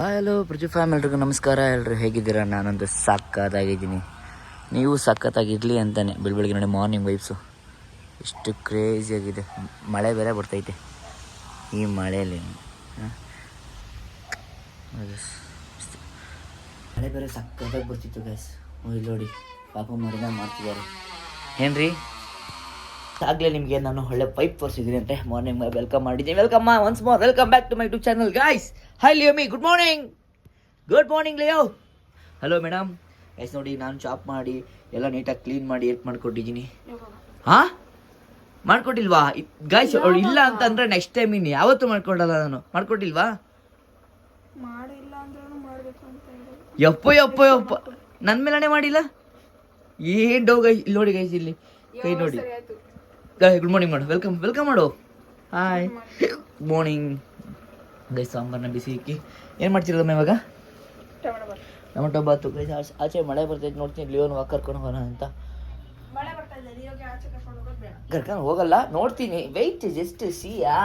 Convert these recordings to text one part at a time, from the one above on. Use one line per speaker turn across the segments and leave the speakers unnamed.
Hello ಪ್ರಜು fam, ಎಲ್ರಿಗೂ ನಮಸ್ಕಾರ. ಎಲ್ಲರೂ ಹೇಗಿದ್ದೀರಾ? ನಾನೊಂದು ಸಕ್ಕತ್ತಾಗಿದ್ದೀನಿ, ನೀವು ಸಕ್ಕತ್ತಾಗಿರಲಿ ಅಂತಲೇ ಬೆಳಗ್ಗೆ ನೋಡಿ ಮಾರ್ನಿಂಗ್ ವೈಬ್ಸು ಎಷ್ಟು ಕ್ರೇಜಿಯಾಗಿದೆ. ಮಳೆ ಬೇರೆ ಬರ್ತೈತೆ ಈ ಮಳೆಯಲ್ಲಿ. ಮಳೆ ಬೇರೆ ಸಕ್ಕತ್ತಾಗಿ ಬರ್ತಿತ್ತು ಗೈಸ್. ಇಲ್ಲಿ ನೋಡಿ ಪಾಪ ಮರಿನ ಮಾಡ್ತಿದ್ದಾರೆ ಏನ್ರಿ. ಆಗಲೇ ನಿಮಗೆ ನಾನು ಒಳ್ಳೆ ಪೈಪ್ ತೋರಿಸಿದ್ದೀನಿ ಅಂತೆ. ಮಾರ್ನಿಂಗ್ ವೆಲ್ಕಮ್ ಮಾಡಿದ್ದೀನಿ. Welcome once more, welcome back to my YouTube channel guys. Hi ಲಿಯೋಮಿ, good morning. Good morning Leo. Hello madam. Guys ನೋಡಿ, ನಾನು ಚಾಪ್ ಮಾಡಿ ಎಲ್ಲ ನೀಟಾಗಿ ಕ್ಲೀನ್ ಮಾಡಿ ಏಟ್ ಮಾಡ್ಕೊಟ್ಟಿದ್ದೀನಿ. ಹಾಂ, ಮಾಡ್ಕೊಟ್ಟಿಲ್ವಾ ಗೈಸ್? ಅವಳು ಇಲ್ಲ ಅಂತಂದರೆ ನೆಕ್ಸ್ಟ್ ಟೈಮ್ ಇನ್ನು ಯಾವತ್ತೂ ಮಾಡ್ಕೊಡಲ್ಲ. ನಾನು ಮಾಡ್ಕೊಟ್ಟಿಲ್ವಾ? ಯಪ್ಪ ಯಪ್ಪ ಯಪ್ಪ, ನನ್ನ ಮೇಲೇ ಮಾಡಿಲ್ಲ. ಏನು ಡೋ ಗೈಸ್, ಇಲ್ಲಿ ನೋಡಿ ಗೈಸ್, ಇಲ್ಲಿ ಕೈ ನೋಡಿ. ಗುಡ್ ಮಾರ್ನಿಂಗ್ ಮಾಡು, ವೆಲ್ಕಮ್ ವೆಲ್ಕಮ್ ಮಾಡು. Hi, good morning guys. ಸಾಂಬಾರನ್ನ ಬಿಸಿ ಇಕ್ಕಿ ಏನು ಮಾಡ್ತಿರೋದಮ್ಮ ಇವಾಗ? Tomato bath guys. ಆಚೆ ಮಳೆ ಬರ್ತೈತೆ, ನೋಡ್ತೀನಿ ಲಿಯೋನ್ ವಾಕ್ ಕರ್ಕೊಂಡು ಹೋಗೋಣ ಅಂತ. ಕರ್ಕೊಂಡು ಹೋಗಲ್ಲ, ನೋಡ್ತೀನಿ, ವೆಯ್ಟ್ ಜಸ್ಟ್ ಸಿಯಾ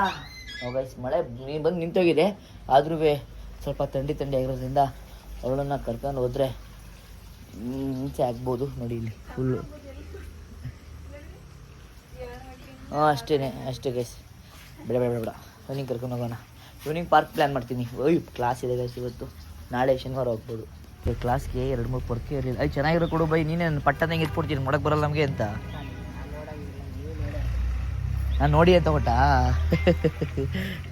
ಗೈಸ್. ಮಳೆ ಬಂದು ನಿಂತೋಗಿದೆ, ಆದ್ರೂ ಸ್ವಲ್ಪ ಥಂಡಿ ಆಗಿರೋದ್ರಿಂದ ಅವಳನ್ನು ಕರ್ಕೊಂಡು ಹೋದರೆ ಮುಂಚೆ ಆಗ್ಬೋದು. ನೋಡಿ ಇಲ್ಲಿ ಫುಲ್ಲು. ಹಾಂ, ಅಷ್ಟೇ ಗೈಸ್. ಬೇಡ ಇವನಿಂಗ್ ಕರ್ಕೊಂಡು ಹೋಗೋಣ. ಈವ್ನಿಂಗ್ ಪಾರ್ಕ್ ಪ್ಲ್ಯಾನ್ ಮಾಡ್ತೀನಿ. ಕ್ಲಾಸ್ ಇದೆ ಗೈಸ್ ಇವತ್ತು, ನಾಳೆ ಶನಿವಾರ ಹೋಗ್ಬೋದು. ಕ್ಲಾಸ್ಗೆ 2-3 ಪೊರ್ಕೆ ಇರಲಿಲ್ಲ. ಅದು ಚೆನ್ನಾಗಿರೋ ಕೊಡು ಬೈ, ನೀನೇ ನನ್ನ ಪಟ್ಟದಂಗೆ ಎತ್ಕೊಡ್ತೀನಿ, ಮಾಡಕ್ಕೆ ಬರಲ್ಲ ನಮಗೆ ಅಂತ. ನಾನು ನೋಡಿ ಅಂತ ಕೊಟ್ಟಾ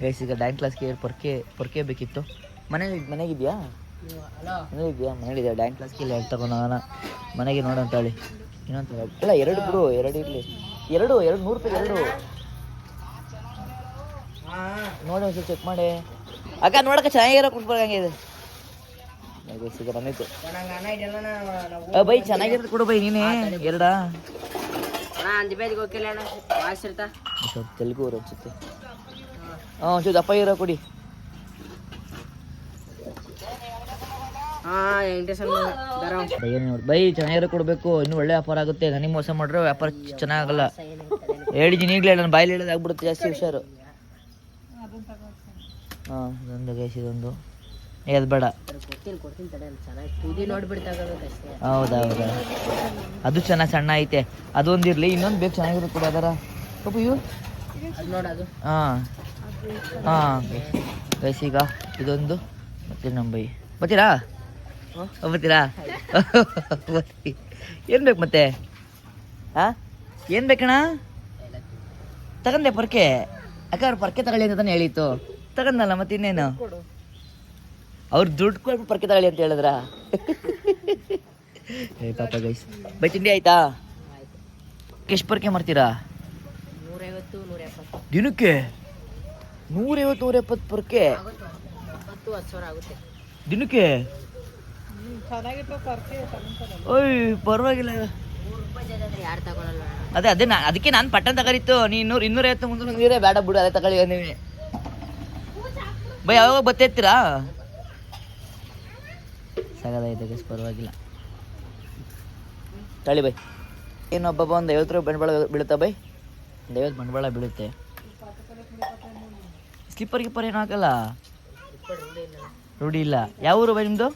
ಗೈಸ್. ಈಗ ಡ್ಯಾನ್ಸ್ ಕ್ಲಾಸ್ಗೆ ಪೊರ್ಕೆ ಬೇಕಿತ್ತು. ಮನೆಗಿದೆಯಾ? ಮನೇಲಿದೆಯಾ? ಡ್ಯಾನ್ಸ್ ಕ್ಲಾಸ್ಗೆ ಇಲ್ಲ ತಗೊಂಡು ಹೋಗೋಣ. ಮನೆಗೆ ನೋಡೋಂತ ಹೇಳಿ ಇನ್ನೊಂದು ಅಲ್ಲ, 2 ಬಿಡು, 2 ಇರಲಿ. 2 100 ರೂಪಾಯಿ 2 ನೋಡಿ. ಒಂದ್ಸಲ ಚೆಕ್ ಮಾಡಿ ಅಕ್ಕ, ನೋಡಕ್ಕೆ ಚೆನ್ನಾಗಿರೋ ಕೊಡ್ಬಾರ್ದಂಗೆ ಇದೆ ಈಗ ಬಂದಿತ್ತು ಬೈ. ಚೆನ್ನಾಗಿರೋದು ಕೊಡು ಬೈ, ನೀನೇ 2 ತೆಲುಗು ಅನ್ಸುತ್ತೆ. ಒಂಚೂರು ದಪ್ಪ ಇರೋ ಕೊಡಿ. ಬೈ ಚೆನ್ನಾಗಿರೋ ಕೊಡಬೇಕು, ಇನ್ನೂ ಒಳ್ಳೆ ವ್ಯಾಪಾರ ಆಗುತ್ತೆ. ನನಗೆ ಮೋಸ ಮಾಡ್ರೆ ವ್ಯಾಪಾರ ಚೆನ್ನಾಗಲ್ಲ. ಹೇಳಿದ್ದೀನಿ ಈಗಲೇ, ನನ್ನ ಬಾಯಲ್ಲಿ ಹೇಳೋದು ಆಗ್ಬಿಡುತ್ತೆ, ಜಾಸ್ತಿ ಹುಷಾರು. ಹಾಂ, ಇದೊಂದು ಗೈಸ್, ಇದೊಂದು ಅದು ಬೇಡ. ಹೌದಾ, ಅದು ಚೆನ್ನಾಗಿ ಸಣ್ಣ ಐತೆ, ಅದೊಂದು ಇರಲಿ. ಇನ್ನೊಂದು ಬೇಕು ಚೆನ್ನಾಗಿರೋದು ಕೂಡ ಅದರ ಪಾಪು ಇವು. ಹಾಂ ಗೈಸ್, ಈಗ ಇದೊಂದು ಮತ್ತೆ ನಮ್ಮ ಬೈ. ಬರ್ತೀರಾ? ಏನು ಬೇಕು ಮತ್ತೆ? ಹಾಂ, ಏನು ಬೇಕಣ್ಣ? ತಗೊಂಡೆ ಪೊರ್ಕೆ. ಅಕ್ಕ ಅವ್ರು ಪೊರ್ಕೆ ತಗೊಳ್ಳಿ ಅಂತ ತಾನೇ ಹೇಳಿತ್ತು, ತಗೊಂಡಲ್ಲ ಮತ್ತೆ ಇನ್ನೇನು? ಅವ್ರು ದುಡ್ಡು ಕೊಟ್ಟು ಪೊರ್ಕೆ ತಗೊಳ್ಳಿ ಅಂತ ಹೇಳಿದ್ರ? ಪಾಪ ಗೈಸ್. ಬೈ, ತಿಂಡಿ ಆಯ್ತಾ? ಎಷ್ಟು ಪೊರ್ಕೆ ಮಾಡ್ತೀರಾ ದಿನಕ್ಕೆ? 150-170 ಪೊರ್ಕೆ ದಿನಕ್ಕೆ? ಓಯ್ ಪರವಾಗಿಲ್ಲ. ಅದೇ ಅದಕ್ಕೆ ನಾನು ಪಟ್ಟಣ ತಗೊಳಿತ್ತು. ನೀ 250 300 ಬೇಡ ಬಿಡು, ಅದೇ ತಗೊಳ್ಳಿ ನೀವು. ಬೈ, ಯಾವಾಗ ಬತ್ತಿರ್ತೀರಾ? ಸಾಗದೈತೆ ಗೈಸ್, ಪರವಾಗಿಲ್ಲ ತಳಿ ಬೈ. ಏನು ಹಬ್ಬ ಒಂದು 50 ರೂಪಾಯಿ ಬಂಡವಾಳ ಬೀಳುತ್ತಾ ಬೈ? 50 ಬಂಡವಾಳ ಬೀಳುತ್ತೆ. ಸ್ಲಿಪ್ಪರ್ ಗಿಪ್ಪರ್ ಏನು ಹಾಕಲ್ಲ? ರೂಢಿ ಇಲ್ಲ. ಯಾವ ಊರು ಬೈ ನಿಮ್ಮದು?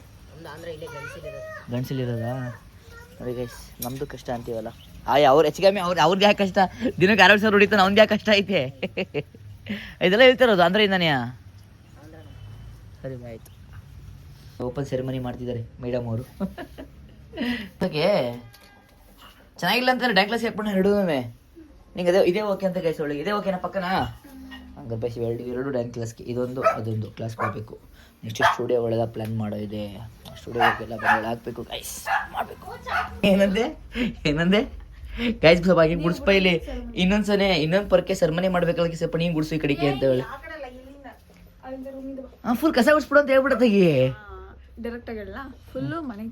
ಗಂಡಸಲಿರೋದಾ? ನೋಡಿ ಗೈಸ್, ನಮ್ಮದು ಕಷ್ಟ ಅಂತೀವಲ್ಲ. ಅವ್ರು ಹೆಚ್ಚಿಗೆ ಅವ್ರಿಗೆ ಯಾಕೆ ಕಷ್ಟ? ದಿನಕ್ಕೆ 60 ಸಾವಿರ ಹೊಡಿತಾನೆ, ಅವ್ನಿಗೆ ಯಾಕೆ ಕಷ್ಟ ಐತೆ? ಇದೆಲ್ಲ ಹೇಳ್ತಿರೋದು ಆಂಧ್ರದಿಂದಾನೆಯಾ? ಸರಿ ಆಯಿತು. ಓಪನ್ ಸೆರೆಮನಿ ಮಾಡ್ತಿದ್ದಾರೆ ಮೇಡಮ್ ಅವರು. ಅದಕ್ಕೆ ಚೆನ್ನಾಗಿಲ್ಲ ಅಂತಾರೆ ಡ್ಯಾನ್ಸ್ ಕ್ಲಾಸ್ ಹಾಕ್ಬಿಟ್ಟು 2 ನಿಂಗೆ ಇದೇ ಓಕೆ ಅಂತ ಗೈಸ್. ಒಳಗೆ ಇದೇ ಓಕೆನಾ ಪಕ್ಕನಾ? ಹಂಗೆ ಬೈಸ್ 2 ಡ್ಯಾನ್ಸ್ ಕ್ಲಾಸ್ಗೆ, ಇದೊಂದು ಅದೊಂದು ಕ್ಲಾಸ್ ಹೋಗಬೇಕು. ನೆಕ್ಸ್ಟ್ ಸ್ಟುಡಿಯೋ ಒಳಗೆ ಪ್ಲ್ಯಾನ್ ಮಾಡೋದಿದೆ. ಸ್ಟುಡಿಯೋಗೆಲ್ಲ ಬಂದು ಹಾಕಬೇಕು ಗೈಸ್, ಮಾಡಬೇಕು. ಏನಂದೆ ಗೈಸ್? ಸ್ವಲ್ಪ ಹಾಗೆ ಗುಡ್ಸ್ಪ ಇಲ್ಲಿ. ಇನ್ನೊಂದು ಪೊರ್ಕೆ ಸೆರೆಮನಿ ಮಾಡ್ಬೇಕಲ್ಲ, ಸ್ವಲ್ಪ ನೀನು ಗುಡ್ಸು ಈ ಕಡೆಗೆ ಅಂತ ಹೇಳಿ. ಹಾಂ, ಫುಲ್ ಕಸ ಗುಡ್ಸ್ಬಿಡು ಅಂತ ಹೇಳ್ಬಿಡತ್ತಾಗಿ
ಡೈರೆಕ್ಟ್ ಆಗಿಲ್ಲ, ಫುಲ್ಲು ಮನೆಗೆ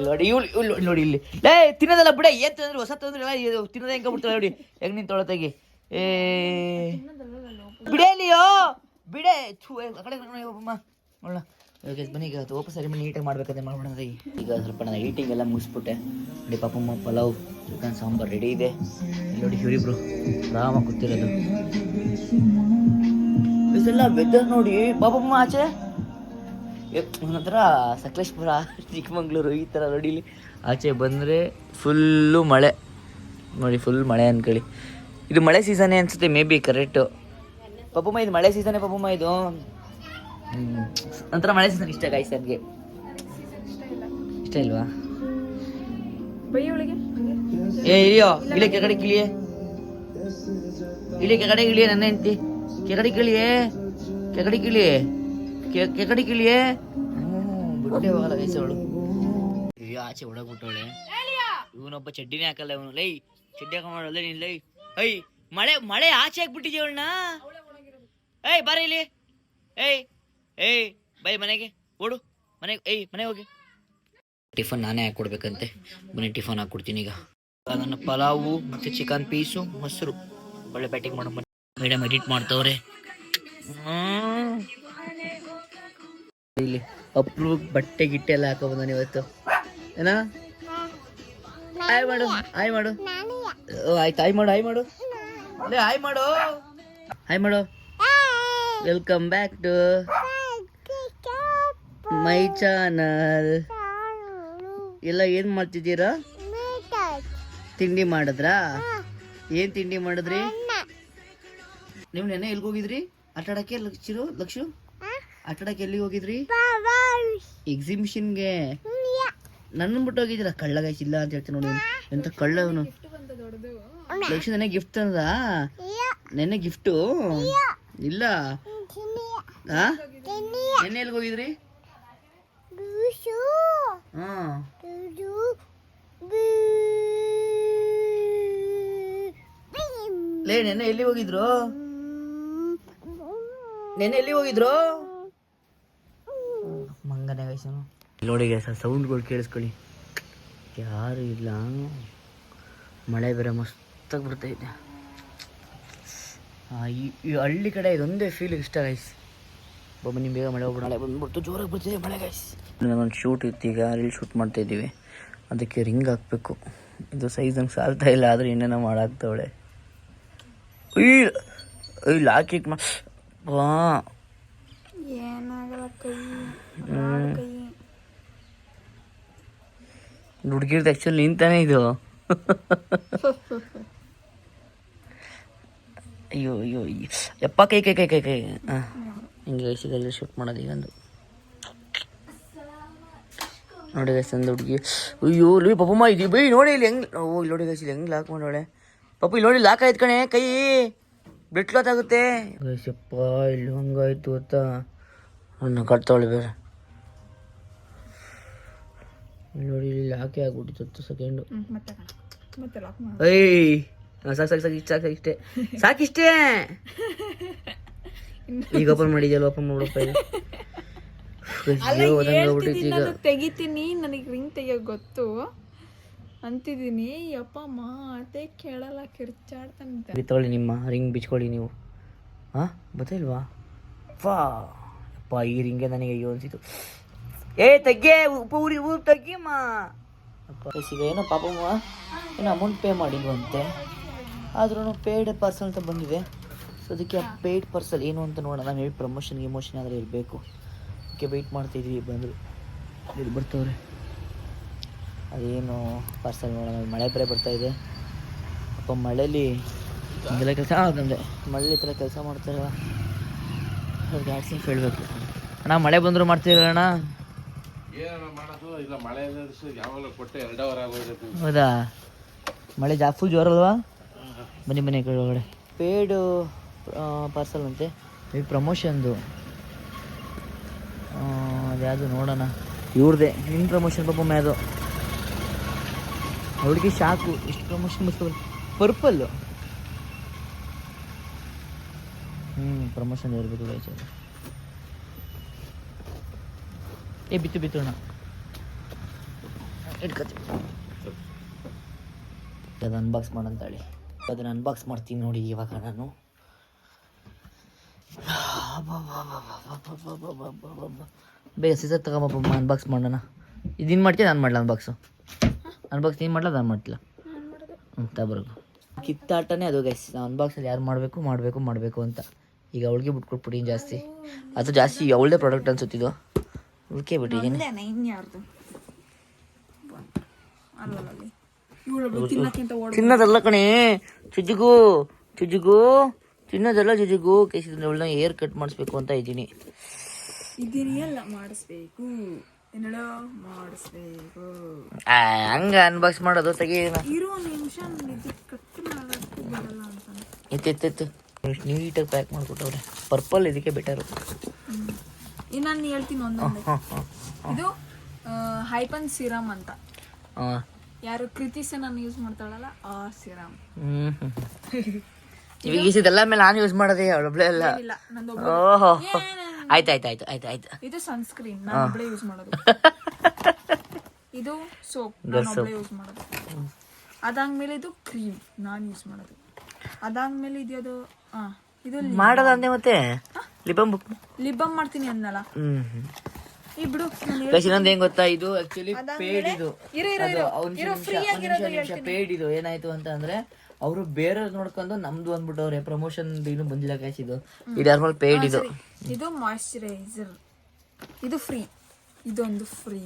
ನೋಡಿ ಇವಳು ನೋಡಿ ಇಲ್ಲಿ. ಲೇ, ತಿನ್ನೋದಲ್ಲ ಬಿಡ, ಏನು ತಂದ್ರೆ ಹೊಸ ತಂದ್ರೆ ಎಲ್ಲ ತಿನ್ನೋದೇ ಹೆಂಗೆ ಬಿಡ್ತಾಳೆ ನೋಡಿ, ಹೆಂಗೆ ನಿಂತು ತೊಳತಾಗಿ. ಬಿಡೇಲಿಯೋ ಬಿಡೆ ಕಡೆ ಒಬ್ಬಮ್ಮ ಒಳ್ಳ. ಬನ್ನಿ, ಈಗ ಓಪನ್ ಸೆರೆಮನಿ ನೀಟಾಗಿ ಮಾಡ್ಬೇಕಂತ ಮಾಡ್ಬಿಡೋದು. ಈಗ ಸ್ವಲ್ಪ ನಾನು ಈಟಿಂಗ್ ಎಲ್ಲ ಮುಗಿಸ್ಬಿಟ್ಟೆ ನೋಡಿ. ಪಾಪಮ್ಮ ಪಲಾವ್ ಚಿಕನ್ ಸಾಂಬಾರು ರೆಡಿ ಇದೆ. ನೋಡಿ ಇವರಿಬ್ರು ಆರಾಮಾಗಿ ಕೂತಿರೋದು. ಇದೆಲ್ಲ ವೆದರ್ ನೋಡಿ ಪಾಪಮ್ಮ ಆಚೆ ಒಂಥರ ಸಕಲೇಶ್ಪುರ ಚಿಕ್ಕಮಂಗ್ಳೂರು ಈ ಥರ ರೋಡಿಲಿ ಆಚೆ ಬಂದರೆ ಫುಲ್ಲು ಮಳೆ ನೋಡಿ, ಫುಲ್ ಮಳೆ ಅಂದ್ಕೊಳ್ಳಿ. ಇದು ಮಳೆ ಸೀಸನ್ನೇ ಅನಿಸುತ್ತೆ ಮೇ ಬಿ ಕರೆಕ್ಟು. ಪಾಪಮ್ಮ ಇದು ಮಳೆ ಸೀಸನ್ನೇ ಪಾಪಮ್ಮ ಇದು. ಒಂಥರ ಮಳೆ ಸೀಸನ್ ಇಷ್ಟ ಗಾಯ್ಸ್ ನನಗೆ. ಇಷ್ಟ ಇಲ್ವಾ? ಏ ಇಳಿಯೋ, ಇಳಿ ಕೆಗಡೆ ಕಿಳಿಯೇ, ಇಳಿ ಕೆಗಡೆ ಇಳಿಯೇ, ನನ್ನ ಹೆಂಡತಿ ಕೆಗಡೆ ಕಿಳಿಯೇ, ಕೆಗಡೆ ಕಿಳಿಯೇ, ಕೆಗಡೆ ಕಿಳಿಯೇ. ಬಿಟ್ಟೆ ಹೋಗಲ್ಲ ಗೈಸ್ ಅವಳು. ಆಚೆ ಹೊಡಗ್ಬಿಟ್ಟವಳೆ. ಇವನೊಬ್ಬ ಚಡ್ಡಿನೇ ಹಾಕಲ್ಲ ಇವನು. ಲೈ ಚಡ್ಡಿ ಹಾಕೊಂಡಲ್ಲ ನೀನ್. ಲೈ ಐ ಮಳೆ ಮಳೆ ಆಚೆ ಹಾಕ್ಬಿಟ್ಟಿದ್ಯ ಅವಳನ್ನ. ಏಯ್ ಬಾರ ಇಲ್ಲಿ. ಏಯ್ ಬೈ ಮನೆಗೆ ಓಡು, ಮನೆಗೆ. ಮನೆಗೆ ಹೋಗಿ ಟಿಫನ್ ನಾನೇ ಹಾಕ್ಕೊಡ್ಬೇಕಂತೆ. ಬನ್ನಿ ಟಿಫನ್ ಹಾಕ್ಕೊಡ್ತೀನಿ ಈಗ. ನನ್ನ ಪಲಾವು ಮತ್ತೆ ಚಿಕನ್ ಪೀಸು ಮೊಸರು ಒಳ್ಳೆ ಬ್ಯಾಟಿಂಗ್ ಮಾಡೋ ಮೇಡಮ್ ಎಡಿಟ್ ಮಾಡ್ತವ್ರೆ. ಇಲ್ಲಿ ಅಪ್ರೂ ಬಟ್ಟೆ ಗಿಟ್ಟೆ ಎಲ್ಲ ಹಾಕೋ ಬಂದಾನೆ ಇವತ್ತು. ಏನಾ ಆಯ್ ಮಾಡು, ಆಯ್ ಮಾಡು. ಆಯ್ತು, ಆಯ್ ಮಾಡು, ಆಯ್ ಮಾಡು, ಅಲ್ಲೇ ಆಯ್ ಮಾಡು, ಆಯ್ ಮಾಡು. Welcome back to my channel. ಎಲ್ಲ ಏನ್ ಮಾಡ್ತಿದ್ದೀರಾ? ತಿಂಡಿ ಮಾಡಿದ್ರಾ? ಏನ್ ತಿಂಡಿ ಮಾಡಿದ್ರಿ? ನೀವು ನೆನ್ನೆ ಎಲ್ಲಿಗೆ ಹೋಗಿದ್ರಿ ಆಟಾಡಕ್ಕೆ? ಲಕ್ಷು ಆಟಾಡಕ್ಕೆ ಎಲ್ಲಿಗೆ ಹೋಗಿದ್ರಿ? ಎಕ್ಸಿಬಿಷನ್ಗೆ. ನನ್ನ ಬಿಟ್ಟು ಹೋಗಿದ್ದೀರ? ಕಳ್ಳ ಗಾಯ್ಸ್ ಇಲ್ಲ ಅಂತ ಹೇಳ್ತೀನಿ ನೋಡಿ. ಎಂತ ಕಳ್ಳ ಇವನು. ಲಕ್ಷ ನೆನ್ನೆ ಗಿಫ್ಟ್ ತಂದ? ನೆನ್ನೆ ಗಿಫ್ಟು ಇಲ್ಲ. ನೆನ್ನೆ ಎಲ್ಲಿಗೆ ಹೋಗಿದ್ರಿ? ಲೇ ನೆನ್ನೆ ಎಲ್ಲಿ ಹೋಗಿದ್ರು? ನೆನ್ನೆ ಎಲ್ಲಿ ಹೋಗಿದ್ರು? ಮಂಗನೆ ಗೈಸನು ನೋಡಿ ಗೈಸ. ಸೌಂಡ್ಗಳು ಕೇಳಿಸ್ಕೊಳ್ಳಿ. ಯಾರು ಇಲ್ಲ, ಮಳೆ ಬೇರೆ ಮಸ್ತಾಗಿ ಬರ್ತೈತೆ. ಈ ಹಳ್ಳಿ ಕಡೆ ಇದೊಂದೇ ಫೀಲ್ ಇಷ್ಟ ಗೈಸ್. ಬನ್ನಿ ಬೇಗ ಮಳೆ ಹೋಗ್ಬಿಡ. ಮಳೆ ಬಂದ್ಬಿಡ್ತು, ಜೋರಾಗಿ ಬರ್ತಿದೆ ಮಳೆ ಗೈಸ್. ನಾನೊಂದು ಶೂಟ್ ಇತ್ತು, ಈಗ ರೀಲ್ ಶೂಟ್ ಮಾಡ್ತಾ ಇದ್ದೀವಿ. ಅದಕ್ಕೆ ರಿಂಗ್ ಹಾಕಬೇಕು. ಇದು ಸೈಜ್ ನಂಗೆ ಸಾಲ್ತಾ ಇಲ್ಲ, ಆದರೆ ಇನ್ನೇನೋ ಮಾಡಾಕ್ತವಳೆ. ಲಾಕಿಕ್ ಹುಡುಗಿರ್ದು ಆ್ಯಕ್ಚುಲಿ ನಿಂತಾನೆ ಇದು. ಅಯ್ಯೋ ಅಯ್ಯೋ ಯಪ್ಪ, ಕೈ ಕೈ ಕೈ ಕೈ ಕೈ. ಹಿಂಗೆ ಗೈಸಿಗೆಲ್ಲ ಶೂಟ್ ಮಾಡೋದು ಈಗ ಒಂದು ನೋಡಿ ಗೈಸ್. ಒಂದು ಹುಡುಗಿ. ಅಯ್ಯೋ ಲೀ ಪಾಪಮ್ಮ ಇದು ಬೈ ನೋಡಿ ಇಲ್ಲಿ ಹೆಂಗೆ. ಓ ಇಲ್ಲಿ ನೋಡಿ ಗೈಸ್, ಇಲ್ಲಿ ಹೆಂಗೆ ಲಾಕ್ ಮಾಡೋಳೆ ಪಾಪ. ಇಲ್ಲಿ ನೋಡಿ ಲಾಕ್ ಆಯ್ತು ಕಣೆ, ಕೈ ಬಿಟ್ಲೋತಾಗುತ್ತೆ ಗೈಸಪ್ಪ. ಇಲ್ಲಿ ಹಂಗಾಯ್ತು ಗೊತ್ತಾ, ಅನ್ನ ಕಟ್ತಾವಳೆ ಬೇರೆ. ಇಲ್ಲಿ ನೋಡಿ ಇಲ್ಲಿ ಲಾಕೆ ಆಗ್ಬಿಟ್ಟಿತ್ತು 10 ಸೆಕೆಂಡು. ಏಯ್ ಸಾಕು ಇಷ್ಟೇ, ಸಾಕಿಷ್ಟೇ. ಈಗ ಓಪನ್ ಮಾಡಿದ್ಯಲ್ಲ, ಓಪನ್ ಮಾಡ್ಬಿಡಪ್ಪ. ಈಗ
ತೆಗಿತೀನಿ, ನನಗೆ ರಿಂಗ್ ತೆಗಿಯೋಕೆ ಗೊತ್ತು ಅಂತಿದ್ದೀನಿ. ಯಪ್ಪ ಮಾತೆ ಕೇಳಲ್ಲ, ಕಿರ್ಚಾಡ್ತಾನೆ.
ಬಿತ್ತೊಳ್ಳಿ ನಿಮ್ಮ ರಿಂಗ್ ಬಿಚ್ಕೊಳ್ಳಿ ನೀವು. ಹಾಂ ಗೊತ್ತಿಲ್ವಾ? ವಾ ಅಪ್ಪ, ಈ ರಿಂಗೆ ನನಗೆ ಅಯ್ಯೋ ಅನ್ಸಿತ್ತು. ತೆಗ್ಗೆ ಉಪ್ಪು ತೆಗಿಯಮ್ಮ. ಅಪ್ಪ ಈಗ ಏನೋ ಪಾಪಮ್ಮ ಏನೋ ಅಮೌಂಟ್ ಪೇ ಮಾಡಿಲ್ವಂತೆ, ಆದ್ರೂ ಪೇಯ್ಡ್ ಪಾರ್ಸಲ್ ಅಂತ ಬಂದಿದೆ. ಸೊ ಅದಕ್ಕೆ ಆ ಪೇಯ್ಡ್ ಪಾರ್ಸಲ್ ಏನು ಅಂತ ನೋಡೋಣ. ನಾನು ಹೇಳಿ ಪ್ರಮೋಷನ್ ಗಿಮೋಷನ್ ಆದರೆ ಇರಬೇಕು. ಅದಕ್ಕೆ ವೆಯ್ಟ್ ಮಾಡ್ತಿದ್ವಿ. ಬಂದರು, ಇಲ್ಲಿ ಬರ್ತವ್ರೆ. ಅದೇನು ಪಾರ್ಸಲ್ ನೋಡೋಣ. ಮಳೆ ಬೇರೆ ಬರ್ತಾಯಿದೆ. ಅಪ್ಪ ಮಳೇಲಿ ಹಿಂಗೆಲ್ಲ ಕೆಲಸ ಆಗಂದೆ. ಮಳೇಲಿ ಈ ಥರ ಕೆಲಸ ಮಾಡ್ತಾರಲ್ಲ, ಅವ್ರಿಗೆ ಆ್ಯಡ್ಸೆನ್ಸ್ ಹೇಳಬೇಕು. ಅಣ್ಣ ಮಳೆ ಬಂದರೂ ಮಾಡ್ತೀರಣ್ಣ? ಹೌದಾ? ಮಳೆ ಫುಲ್ ಜೋರಲ್ವಾ? ಬನ್ನಿ ಕೆಳಗಡೆ. ಪೇಯ್ಡ್ ಪಾರ್ಸಲ್ ಅಂತೆ, ಈ ಪ್ರಮೋಷನ್ದು. ಅದ್ಯಾವುದು ನೋಡೋಣ. ಇವ್ರದ್ದೇ ನಿನ್ನ ಪ್ರಮೋಷನ್ ಪಾಪಮ್ಮ. ಅದು ಅವಳಿಗೆ ಶಾಕು, ಇಷ್ಟು ಪ್ರಮೋಷನ್ ಮುಗಿಸ್ಕೊಂಡು. ಪರ್ಪಲ್ಲು ಪ್ರಮೋಷನ್ ಇರಬೇಕು ಗೈಸ್. ಬಿತ್ತು ಅಣ್ಣ, ಇಟ್ಕೊತೀವಿ. ಅದು ಅನ್ಬಾಕ್ಸ್ ಮಾಡಂತಾಳಿ. ಅದನ್ನು ಅನ್ಬಾಕ್ಸ್ ಮಾಡ್ತೀನಿ ನೋಡಿ ಇವಾಗ ನಾನು. ಬೇಗ ಸೀಸರ್ ತಗೊಂಬಪ್ಪ, ಅನ್ಬಾಕ್ಸ್ ಮಾಡೋಣ. ಇದಿನ್ನು ಮಾಡ್ತೀಯ, ನಾನು ಮಾಡಲ ಅನ್ಬಾಕ್ಸು? ಅನ್ಬಾಕ್ಸ್ ನೀನು ಮಾಡಲ, ನಾನು ಮಾಡ್ತಿಲ್ಲ. ತಬರ್ಗು ಕಿತ್ತಾಟನೇ ಅದು ಗೈಸ್. ನಾವು ಅನ್ಬಾಕ್ಸಲ್ಲಿ ಯಾರು ಮಾಡಬೇಕು ಅಂತ. ಈಗ ಅವಳಿಗೆ ಬಿಟ್ಕೊಟ್ಬಿಟ್ಟಿನಿ ಜಾಸ್ತಿ. ಅದು ಜಾಸ್ತಿ ಅವಳದೇ ಪ್ರಾಡಕ್ಟ್ ಅನ್ಸುತ್ತಿದ್ದು, ಅವಳಿಗೆ ಬಿಟ್ಟಿದ್ದೀನಿ. ತಿನ್ನೋದಲ್ಲ ಕಣೆ ಚುಜ್ಜಿಗೂ ಚುಜ್ಜಿಗೂ, ತಿನ್ನೋದಲ್ಲ ಜುಜುಗು. ಕೇಸಿದ್ರೆ ಅವಳನ್ನ ಏರ್ ಕಟ್ ಮಾಡಿಸ್ಬೇಕು ಅಂತ ಇದ್ದೀನಿ.
ಎಲ್ಲ ಮಾಡಿಸ್ಬೇಕು, ಮಾಡಿಸ್ಬೇಕು.
ಹಂಗ ಅನ್ಬಾಕ್ಸ್ ಮಾಡೋದು ತೆಗೀನ.
ಇರೋ ನಿಮಿಷ ಕಟ್ಟು ಮಾಡೋಕ್ಕೂ ಬರಲ್ಲ ಅಂತ.
ಎತ್ತು ನೀಟಾಗಿ ಪ್ಯಾಕ್ ಮಾಡ್ಕೊಟ್ಟವ್ರೆ. ಪರ್ಪಲ್ ಇದಕ್ಕೆ ಬೆಟರು.
ನಾನು ಹೇಳ್ತೀನಿ ಒಂದೊಂದು. ಇದು ಹೈಪನ್ ಸಿರಮ್ ಅಂತ. ಯಾರು ಕೃತಿಸ ನಾನು ಯೂಸ್ ಮಾಡ್ತಾಳಲ್ಲ ಆ ಸಿರಮ್.
ಇವಾಗ ಈಸಿದೆಲ್ಲ ಮೇಲೆ ನಾನು ಯೂಸ್ ಮಾಡೋದೇ ಅವಳೊಬ್ಳೆ ಎಲ್ಲ. ಓಹೋ ಆಯ್ತು.
ಇದು ಸನ್ಸ್ಕ್ರೀನ್ ನಾನು ಒಬ್ಳೆ ಯೂಸ್ ಮಾಡೋದು. ಇದು ಸೋಪ್ ನಾನು ಒಬ್ಳೆ ಯೂಸ್ ಮಾಡೋದು. ಅದಾದ್ಮೇಲೆ ಇದು ಕ್ರೀಮ್ ನಾನು ಯೂಸ್ ಮಾಡೋದು. ಅದಾದ್ಮೇಲೆ ಇದು ಇದು
ಮಾಡೋದ ಅಂದೆ. ಮತ್ತೆ
ಲಿಬಮ್ ಮಾಡ್ತೀನಿ ಅನ್ನಲ್ಲ. ಇಬ್ರು
ಇನ್ನೊಂದು ಹೆಂಗ್ ಗೊತ್ತಾ, ಇದು ಆಕ್ಚುಲಿ ಪೇಡ್. ಇದು ಪೇಡ್. ಇದು ಏನಾಯ್ತು ಅಂತ ಅಂದ್ರೆ ಅವರು ಬೇರೆ ನೋಡ್ಕೊಂಡು ನಮ್ದು ಅಂದ್ಬಿಟ್ಟವ್ರೆ. ಪ್ರಮೋಷನ್ ಏನು ಬಂದಿಲ್ಲ ಕ್ಯಾಶ್. ಇದು ನಾರ್ಮಲ್ ಪೇಡ್.
ಇದು ಮಾಯಿಶ್ಚರೈಸರ್. ಇದು ಫ್ರೀ. ಇದೊಂದು ಫ್ರೀ.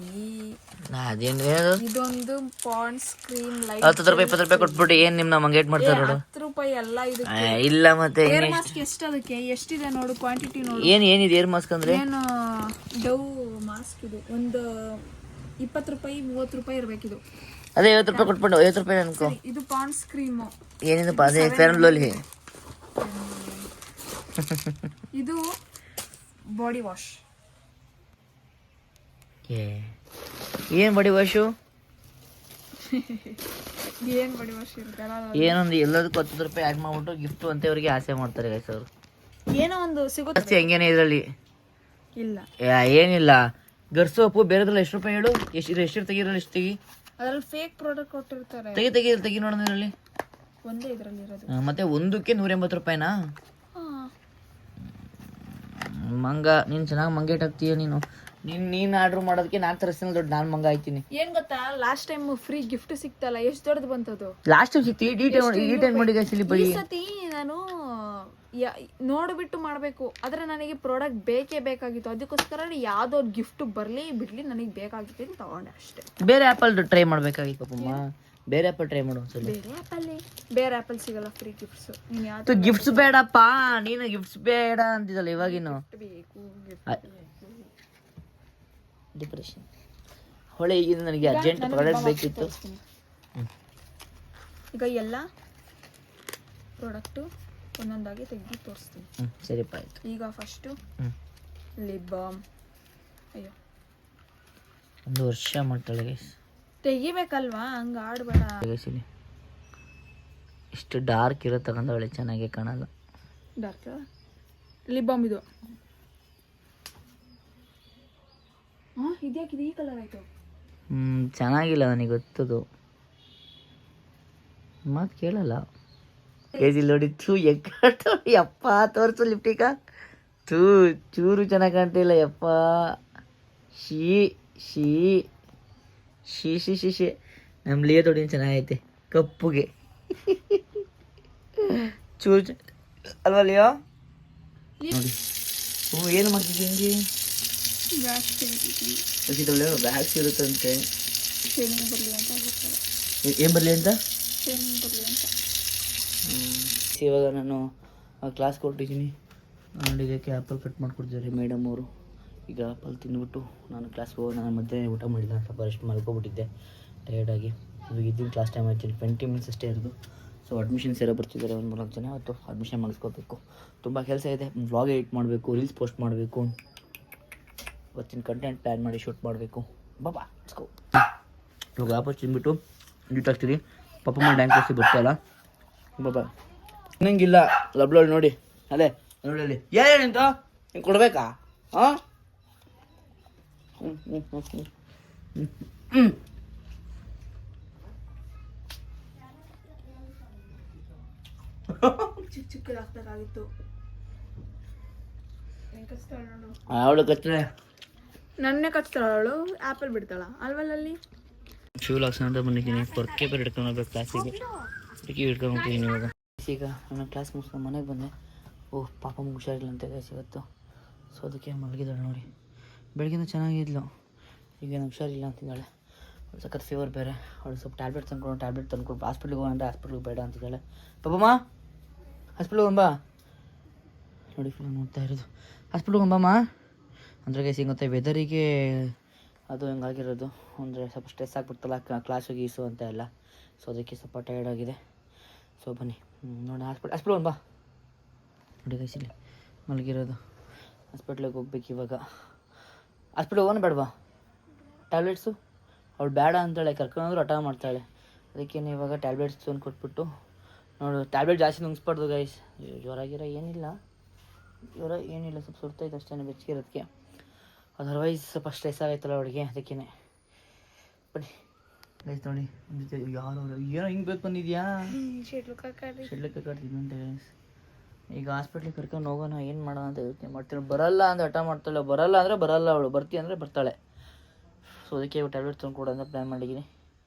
ಇದೊಂದು ಪಾಂಡ್ಸ್ ಕ್ರೀಮ್ ಲೈಟ್.
10 ರೂಪಾಯಿ 20 ರೂಪಾಯಿ ಕೊಟ್ಬಿಟ್ಟು ಏನ್ ನಿಮ್ನ ಮಂಗೇಟ್ ಮಾಡ್ತಾರೆ ನೋಡು.
10 ರೂಪಾಯಿ ಎಲ್ಲ ಇದು.
ಇಲ್ಲ ಮತ್ತೆ
ಏರ್ ಮಾಸ್ಕ್ ಎಷ್ಟು, ಅದಕ್ಕೆ ಎಷ್ಟಿದೆ ನೋಡು, ಕ್ವಾಂಟಿಟಿ ನೋಡು.
ಏನಿದೆ ಏರ್ ಮಾಸ್ಕ್ ಅಂದ್ರೆ?
ಏನು ಡವ್ ಮಾಸ್ಕ್. ಇದು ಒಂದು 20 ರೂಪಾಯಿ 30 ರೂಪಾಯಿ ಇರ್ಬೇಕಿದು.
ಅದೇ 50 ರೂಪಾಯಿ ಕೊಟ್ಬಿಟ್ಟು 50 ರೂಪಾಯಿ ಅನ್ಕೋ.
ಇದು ಪಾಂಡ್ಸ್ ಕ್ರೀಮ್.
ಏನಿದಪ್ಪ ಅದೇ ಫೇರ್ ಅಂಡ್ ಲವ್ಲಿ.
ಇದು ಬಾಡಿ ವಾಶ್.
ಏನ್ ಬಾಡಿ ವಾಶು?
ಏನ್ ಬಾಡಿ ವಾಶ್ ಇರುತ್ತಲ್ಲ,
ಏನೊಂದು ಎಲ್ಲದಕ್ಕೂ 10 ರೂಪಾಯಿ ಆಡ್ ಮಾಡ್ಬಿಟ್ಟು ಗಿಫ್ಟ್ ಅಂತ ಅವ್ರಿಗೆ ಆಸೆ ಮಾಡ್ತಾರೆ ಗೈಸ್ ಅವರು.
ಏನೋ ಒಂದು ಸಿಗುತ್ತೆ
ಹೆಂಗೇನೆ ಇದ್ರಲ್ಲಿ
ಇಲ್ಲ
ಏನಿಲ್ಲ. ಗರ್ಸೋಪು ಬೇರೆದ್ರಲ್ಲಿ ಎಷ್ಟು ರೂಪಾಯಿ ಹೇಳು? ಎಷ್ಟು ತೆಗಿರಲ್ಲ, ಎಷ್ಟು ತೆಗಿ.
ಅದ್ರಲ್ಲಿ ಫೇಕ್ ಪ್ರಾಡಕ್ಟ್ ಕೊಟ್ಟಿರ್ತಾರೆ.
ತೆಗಿ ನೋಡೋಣ ಇದರಲ್ಲಿ.
ಒಂದೇ ಇದ್ರಲ್ಲಿ ಇರೋದು.
ಮತ್ತೆ ಒಂದಕ್ಕೆ 180 ರೂಪಾಯಿನಾ? ಮಂಗ ನೀನ್ ಚೆನ್ನಾಗಿ ಮಂಗೇಟ್ ಹಾಕ್ತೀಯ ನೀನು. ನೀನ್ ಆರ್ಡರ್ ಮಾಡೋದಕ್ಕೆ ನಾನ್ ತರಿಸ್ತೀನಿ ದೊಡ್ಡ ನಾನ್ ಮಂಗ ಆಯ್ತೀನಿ.
ಏನ್ ಗೊತ್ತಾ, ಲಾಸ್ಟ್ ಟೈಮ್ ಫ್ರೀ ಗಿಫ್ಟ್ ಸಿಕ್ತಲ್ಲ, ಎಷ್ಟು ದೊಡ್ಡದು ಬಂತದು.
ಲಾಸ್ಟ್ ಟೈಮ್ ಸಿಕ್ತಿ ಡೀಟೇಲ್ ಮಾಡಿ ಗೈಸಲ್ಲಿ ಬರೀ.
ಈ ಸತಿ ನಾನು ನೋಡ್ಬಿಟ್ಟು ಮಾಡ್ಬೇಕು. ಆದ್ರೆ ನನಗೆ ಪ್ರಾಡಕ್ಟ್ ಬೇಕೇ ಬೇಕಾಗಿತ್ತು. ಅದಕ್ಕೋಸ್ಕರ ಯಾವ್ದೋ ಗಿಫ್ಟ್ ಬರ್ಲಿ ಬಿಡ್ಲಿ ನನಗೆ ಬೇಕಾಗಿತ್ತು ತಗೊಂಡೆ ಅಷ್ಟೇ.
ಬೇರೆ ಆಪಲ್ ಟ್ರೈ ಮಾಡ್ಬೇಕಾಗಿತ್ತು ಪಪ್ಪಮ್ಮ. ಬೇರೆ ಆಪಲ್ ಟ್ರೈ ಮಾಡು ಒಂದ್ಸಲ.
ಬೇರೆ ಆಪಲ್ ಸಿಗಲ್ಲ ಫ್ರೀ ಗಿಫ್ಟ್ಸ್.
ಗಿಫ್ಟ್ಸ್ ಬೇಡಪ್ಪ, ನೀನು ಗಿಫ್ಟ್ಸ್ ಬೇಡ ಅಂತಿದ್ದಲ್ಲ ಇವಾಗಿನ್ನು. ಡಿಪ್ರೆಷನ್ ಹೊಳೆ. ಈಗ ನನಗೆ ಅರ್ಜೆಂಟ್ ಪ್ರಾಡಕ್ಟ್ ಬೇಕಿತ್ತು.
ಈಗ ಎಲ್ಲ ಪ್ರಾಡಕ್ಟು ಒಂದೊಂದಾಗಿ ತೆಗೆದು ತೋರಿಸ್ತೀನಿ.
ಸರಿಪ್ಪ ಆಯ್ತು.
ಈಗ ಫಸ್ಟು ಲಿಪ್ ಬಾಮ್. ಅಯ್ಯೋ
1 ವರ್ಷ ಮಾಡ್ತಾಳೆ ಗೈಸ್.
ತೆಗಿಬೇಕಲ್ವಾ, ಹಂಗ ಆಡ್ಬೇಡ.
ಇಷ್ಟು ಡಾರ್ಕ್ ಇರೋ ತಗೊಂಡವಳೆ ಚೆನ್ನಾಗಿ ಕಾಣಲ್ಲ.
ಡಾರ್ಕ್ ಲಿಪ್ ಬಾಮ್ ಇದು. ಇದ್ಯಾಕಿದು ಈ ಕಲರ್ ಆಯ್ತು?
ಚೆನ್ನಾಗಿಲ್ಲ, ನನಗೆ ಗೊತ್ತದು. ಮಾತು ಕೇಳಲ್ಲ. ಕೇಜಿಲ್ ನೋಡಿ ಥೂ ಯಪ್ಪ ತೋರಿಸು ಲಿಪ್ಟಿಕ. ಥೂ ಚೂರು ಚೆನ್ನಾಗಿ ಕಾಣ್ತಿಲ್ಲ ಯಪ್ಪ. ಶೀ ಶೀ ಶೀ ಶೀ ಶೀ ಶೀ. ನಮ್ಮ ಲಿಯೋ ತೊಡಿನ ಚೆನ್ನಾಗೈತೆ ಕಪ್ಪುಗೆ. ಚೂರು ಅಲ್ವಾ ಲಿಯೋ? ನೋಡಿ ಏನು ಮಾಡ್ತಿದ್ದೀನಿ? ವ್ಯಾಕ್ಸ್ ಇರುತ್ತಂತೆ. ಏನು ಬರಲಿ ಅಂತ ಇವಾಗ ನಾನು ಕ್ಲಾಸ್ ಕೊಟ್ಟಿದ್ದೀನಿ. ನೋಡಿ ಇದಕ್ಕೆ ಆ್ಯಪಲ್ ಕಟ್ ಮಾಡಿಕೊಡ್ತಿದ್ದಾರೆ ಮೇಡಮ್ ಅವರು. ಈಗ ಆ್ಯಪಲ್ ತಿಂದ್ಬಿಟ್ಟು ನಾನು ಕ್ಲಾಸ್ಗೆ ಹೋಗಿ ನಾನು ಮಧ್ಯಾಹ್ನ ಊಟ ಮಾಡಿಲ್ಲ, ಸ್ವಲ್ಪ ರೆಸ್ಟ್ ಮಲ್ಕೊಬಿಟ್ಟಿದ್ದೆ ಟಯರ್ಡಾಗಿ. ಇವಾಗ ಇದ್ದೀನಿ ಕ್ಲಾಸ್ ಟೈಮ್ ಆಯ್ತು, 20 ಮಿನಿಟ್ಸ್ ಅಷ್ಟೇ ಇರೋದು. ಸೊ ಅಡ್ಮಿಷನ್ಸ್ ಎಲ್ಲ ಬರ್ತಿದ್ದಾರೆ, ಒಂದು 4 ಜನ. ಅವತ್ತು ಅಡ್ಮಿಷನ್ ಮಾಡಿಸ್ಕೋಬೇಕು. ತುಂಬ ಕೆಲಸ ಇದೆ. ವ್ಲಾಗ್ ಎಡಿಟ್ ಮಾಡಬೇಕು, ರೀಲ್ಸ್ ಪೋಸ್ಟ್ ಮಾಡಬೇಕು, ಇವತ್ತಿನ ಕಂಟೆಂಟ್ ಪ್ಲ್ಯಾನ್ ಮಾಡಿ ಶೂಟ್ ಮಾಡಬೇಕು. ಬಾಬಾ ಇಸ್ಕೋ. ಇವಾಗ ವಾಪಸ್ ತಿಂದ್ಬಿಟ್ಟು ನೀಟಾಗ್ತೀರಿ. ಪಪ್ಪ ಡ್ಯಾಂಕ್ ಕೊಡಿಸಿ ಬರ್ತಾಯಿಲ್ಲ ಬಾಬಾ. ಇನ್ನಂಗಿಲ್ಲ ಲಬ್ಲೋಳು ನೋಡಿ. ಅದೇ ನೋಡಿ ಏನೇನಿಂತ ಹಿಂಗೆ ಕೊಡ್ಬೇಕಾ? ಹಾಂ
ಚಿಕ್ಕದಾಗಬೇಕಾಗಿತ್ತು.
ಅವಳು ಕಚ್ಚರೆ
ನನ್ನೇ ಕಚ್ತಾಳು, ಆ್ಯಪಲ್ ಬಿಡ್ತಾಳ ಅಲ್ವಲ್ಲಿ.
ಶೂ ಲಾಕ್ಸ್ ಅಂತ ಬಂದಿದ್ದೀನಿ. ಪೊರ್ಕೆ ಬೇರೆ ಹಿಡ್ಕೊಂಡು ಹೋಗ್ಬೇಕು ಕ್ಲಾಸಿಗೆ. ಹುಡುಕಿ ಹಿಡ್ಕೊಂಡು ಹೋಗ್ತಿದ್ದೀನಿ ಇವಾಗ. ಈಗ ನಾನು ಕ್ಲಾಸ್ ಮುಗಿಸ್ಕೊಂಡು ಮನೆಗೆ ಬಂದೆ. ಓಹ್ ಪಾಪ ಹುಷಾರಿಲ್ಲಂತೆ ಗೈಸ್ ಇವತ್ತು. ಸೊ ಅದಕ್ಕೆ ಮಲಗಿದ್ದಾಳೆ ನೋಡಿ. ಬೆಳಗಿಂದ ಚೆನ್ನಾಗಿದ್ಲು, ಈಗೇನು ಹುಷಾರಿಲ್ಲ ಅಂತಿದ್ದಾಳೆ. ಅವಳು ಸಖತ್ ಫೀವರ್ ಬೇರೆ. ಅವಳು ಸ್ವಲ್ಪ ಟ್ಯಾಬ್ಲೆಟ್ ತಂದ್ಕೊಂಡು ಹಾಸ್ಪಿಟ್ಲಿಗೆ ಹೋಗಂದ್ರೆ ಹಾಸ್ಪಿಟ್ಲಿಗೆ ಬೇಡ ಅಂತಿದ್ದಾಳೆ. ಪಾಪಮ್ಮ ಹಾಸ್ಪಿಟ್ಲಿಗೆ ಹೋಗಂಬಾ ನೋಡಿ, ಫುಲ್ ನೋಡ್ತಾ ಇರೋದು. ಹಾಸ್ಪಿಟ್ಲಿಗೆ ಹೋಗಂಬಮ್ಮ ಅಂದರೆ ಗೈಸ್ ಹಿಂಗೆ ಗೊತ್ತಾ, ವೆದರಿಗೆ ಅದು ಹಿಂಗಾಗಿರೋದು. ಅಂದರೆ ಸ್ವಲ್ಪ ಸ್ಟ್ರೆಸ್ ಆಗಿಬಿಡ್ತಲ್ಲ ಕ್ಲಾಸು ಗೀಸು ಅಂತ ಎಲ್ಲ. ಸೊ ಅದಕ್ಕೆ ಸ್ವಲ್ಪ ಟಯರ್ಡ್ ಆಗಿದೆ. ಸೊ ಬನ್ನಿ ನೋಡಿ ಹಾಸ್ಪಿಟ್ಲ್ ಹೋಗೋಣ ಬಾ. ನೋಡಿ ಗೈಸ್ ಇಲ್ಲಿ ಮಲಗಿರೋದು. ಹಾಸ್ಪಿಟ್ಲಿಗೆ ಹೋಗ್ಬೇಕು ಇವಾಗ. ಹಾಸ್ಪಿಟ್ಲಿಗೆ ಹೋಗೋಣ ಬೇಡವಾ? ಟ್ಯಾಬ್ಲೆಟ್ಸು ಅವಳು ಬೇಡ ಅಂತಾಳೆ, ಕರ್ಕೊಂಡ್ರು ಹಠ ಮಾಡ್ತಾಳೆ. ಅದಕ್ಕೇನು ಇವಾಗ ಟ್ಯಾಬ್ಲೆಟ್ಸ್ ತಂದು ಕೊಟ್ಬಿಟ್ಟು ನೋಡು. ಟ್ಯಾಬ್ಲೆಟ್ ಜಾಸ್ತಿ ನುಂಗಿಸ್ಬಾರ್ದು ಗೈಸ್. ಜ್ವರ ಏನಿಲ್ಲ, ಸ್ವಲ್ಪ ಸುಡ್ತೈತೆ ಅಷ್ಟೇ ಬೆಚ್ಚಗೆ ಇರೋದಕ್ಕೆ. ಅದರ್ವೈಸ್ ಸ್ವಲ್ಪ ಸ್ಟ್ರೆಸ್ ಆಗೈತಲ್ಲ ಅವಳಿಗೆ, ಅದಕ್ಕೇ. ಬನ್ನಿ ಗೈಸ್ ನೋಡಿ, ಯಾರು ಏನೋ ಹಿಂಗೆ ಬೇಕು ಬಂದಿದ್ಯಾ? ಶೆಡ್ಲು ಕಟ್ಟಾಡ್ತಿದ್ದಂತೆ ಗೈಸ್. ಈಗ ಹಾಸ್ಪಿಟ್ಲಿಗೆ ಕರ್ಕೊಂಡು ಹೋಗೋಣ, ಏನು ಮಾಡೋಣ ಅಂತ ಯೋಚನೆ ಮಾಡ್ತೀನಿ. ಬರಲ್ಲ ಅಂದರೆ ಹಠ ಮಾಡ್ತಾಳೆ, ಬರಲ್ಲ ಅಂದರೆ ಬರಲ್ಲ ಅವಳು, ಬರ್ತೀವಿ ಅಂದರೆ ಬರ್ತಾಳೆ. ಸೊ ಅದಕ್ಕೆ ಟ್ಯಾಬ್ಲೆಟ್ಸ್ ತಂದು ಕೊಡೋ ಅಂತ ಪ್ಲ್ಯಾನ್ ಮಾಡಿದ್ದೀನಿ.